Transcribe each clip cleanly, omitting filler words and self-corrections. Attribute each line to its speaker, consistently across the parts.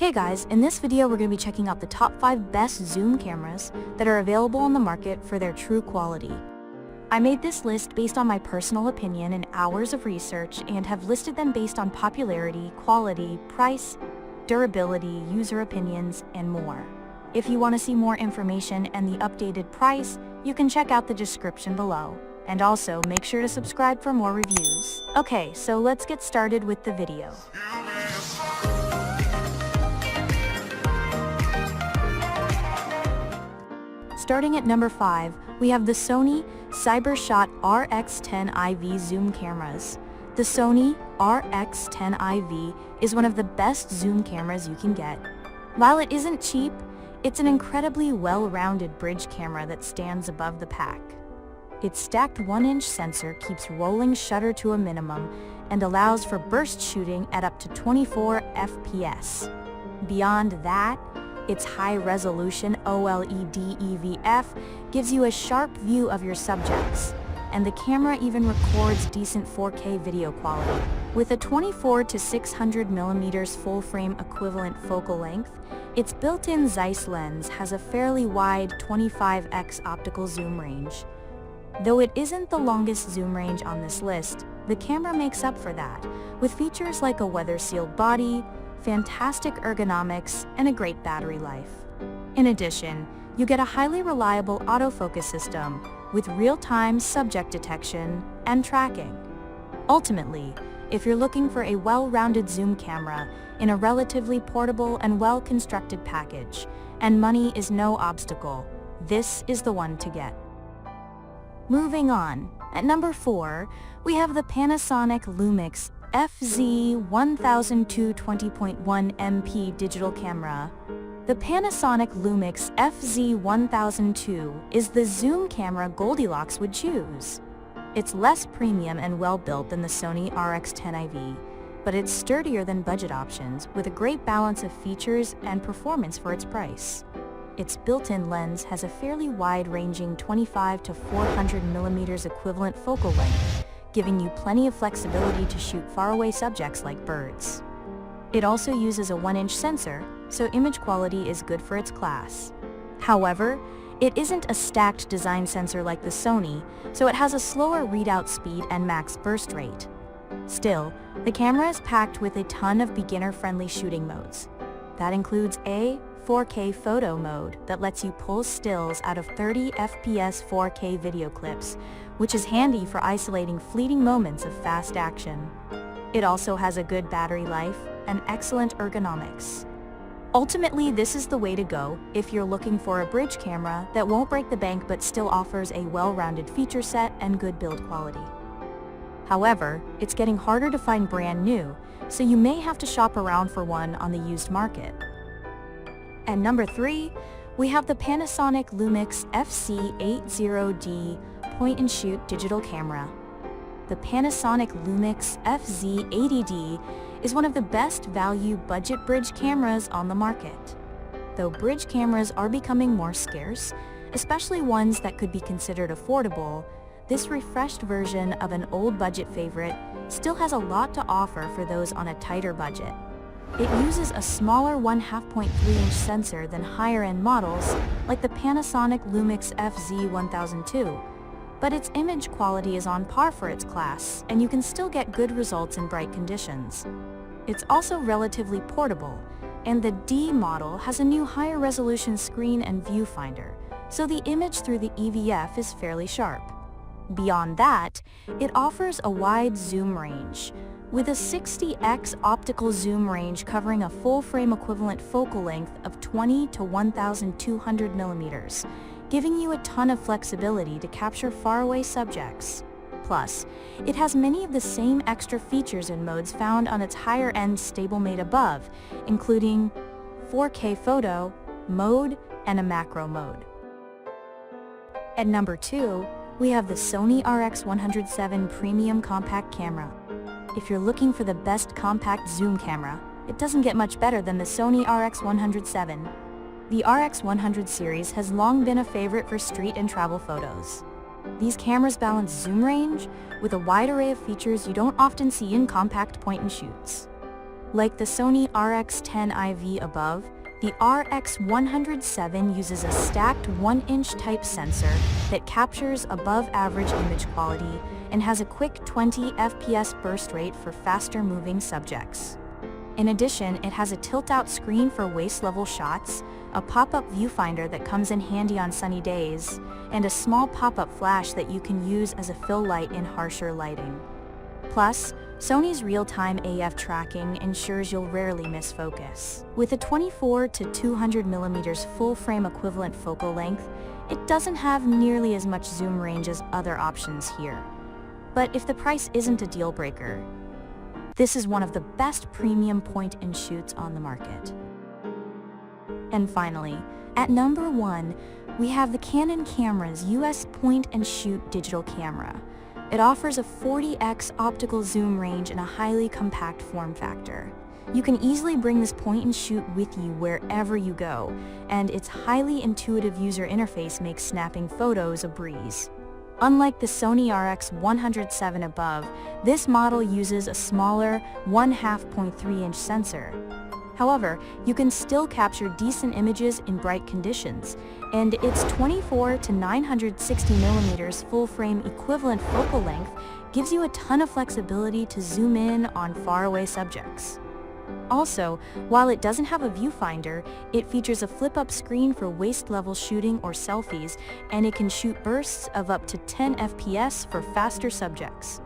Speaker 1: Hey guys, in this video we're going to be checking out the top 5 best zoom cameras that are available on the market for their true quality. I made this list based on my personal opinion and hours of research and have listed them based on popularity, quality, price, durability, user opinions, and more. If you want to see more information and the updated price, you can check out the description below. And also make sure to subscribe for more reviews. Okay, so let's get started with the video. Starting at number 5, we have the Sony CyberShot RX10IV zoom cameras. The Sony RX10IV is one of the best zoom cameras you can get. While it isn't cheap, it's an incredibly well-rounded bridge camera that stands above the pack. Its stacked 1-inch sensor keeps rolling shutter to a minimum and allows for burst shooting at up to 24 FPS. Beyond that, its high-resolution OLED EVF gives you a sharp view of your subjects, and the camera even records decent 4K video quality. With a 24 to 600mm full-frame equivalent focal length, its built-in Zeiss lens has a fairly wide 25x optical zoom range. Though it isn't the longest zoom range on this list, the camera makes up for that, with features like a weather-sealed body, fantastic ergonomics, and a great battery life. In addition, you get a highly reliable autofocus system with real-time subject detection and tracking. Ultimately, if you're looking for a well-rounded zoom camera in a relatively portable and well-constructed package, and money is no obstacle, this is the one to get. Moving on, at number 4, we have the Panasonic LUMIX FZ1002 20.1 MP digital camera. The Panasonic LUMIX FZ1002 is the zoom camera Goldilocks would choose. It's less premium and well-built than the Sony RX10IV, but it's sturdier than budget options with a great balance of features and performance for its price. Its built-in lens has a fairly wide-ranging 25 to 400mm equivalent focal length, giving you plenty of flexibility to shoot faraway subjects like birds. It also uses a 1-inch sensor, so image quality is good for its class. However, it isn't a stacked design sensor like the Sony, so it has a slower readout speed and max burst rate. Still, the camera is packed with a ton of beginner-friendly shooting modes. That includes a 4K photo mode that lets you pull stills out of 30 FPS 4K video clips, which is handy for isolating fleeting moments of fast action. It also has a good battery life and excellent ergonomics. Ultimately, this is the way to go if you're looking for a bridge camera that won't break the bank but still offers a well-rounded feature set and good build quality. However, it's getting harder to find brand new, so you may have to shop around for one on the used market. And number 3, we have the Panasonic LUMIX FC80D point-and-shoot digital camera. The Panasonic LUMIX FZ80D is one of the best value budget bridge cameras on the market. Though bridge cameras are becoming more scarce, especially ones that could be considered affordable, this refreshed version of an old budget favorite still has a lot to offer for those on a tighter budget. It uses a smaller 1/2.3-inch sensor than higher-end models like the Panasonic LUMIX FZ1002, but its image quality is on par for its class, and you can still get good results in bright conditions. It's also relatively portable, and the D model has a new higher-resolution screen and viewfinder, so the image through the EVF is fairly sharp. Beyond that, it offers a wide zoom range, with a 60x optical zoom range covering a full-frame equivalent focal length of 20 to 1,200mm, giving you a ton of flexibility to capture faraway subjects. Plus, it has many of the same extra features and modes found on its higher-end stablemate above, including 4K photo mode and a macro mode. At number 2, we have the Sony RX107 Premium Compact Camera. If you're looking for the best compact zoom camera, it doesn't get much better than the Sony RX107. The RX100 series has long been a favorite for street and travel photos. These cameras balance zoom range with a wide array of features you don't often see in compact point-and-shoots. Like the Sony RX10 IV above, the RX107 uses a stacked 1-inch type sensor that captures above-average image quality and has a quick 20 FPS burst rate for faster-moving subjects. In addition, it has a tilt-out screen for waist-level shots, a pop-up viewfinder that comes in handy on sunny days, and a small pop-up flash that you can use as a fill light in harsher lighting. Plus, Sony's real-time AF tracking ensures you'll rarely miss focus. With a 24 to 200 mm full-frame equivalent focal length, it doesn't have nearly as much zoom range as other options here. But if the price isn't a deal-breaker, this is one of the best premium point-and-shoots on the market. And finally, at number 1, we have the Canon camera's US point-and-shoot digital camera. It offers a 40x optical zoom range and a highly compact form factor. You can easily bring this point-and-shoot with you wherever you go, and its highly intuitive user interface makes snapping photos a breeze. Unlike the Sony RX107 above, this model uses a smaller 1/2.3-inch sensor. However, you can still capture decent images in bright conditions, and its 24 to 960 mm full-frame equivalent focal length gives you a ton of flexibility to zoom in on faraway subjects. Also, while it doesn't have a viewfinder, it features a flip-up screen for waist-level shooting or selfies, and it can shoot bursts of up to 10 FPS for faster subjects.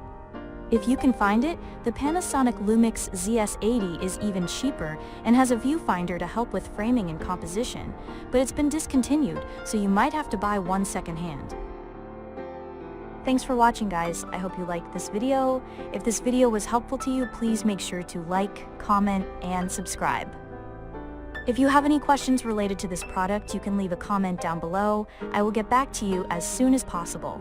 Speaker 1: If you can find it, the Panasonic LUMIX ZS80 is even cheaper and has a viewfinder to help with framing and composition, but it's been discontinued, so you might have to buy one secondhand. Thanks for watching, guys. I hope you liked this video. If this video was helpful to you, please make sure to like, comment, and subscribe. If you have any questions related to this product, you can leave a comment down below. I will get back to you as soon as possible.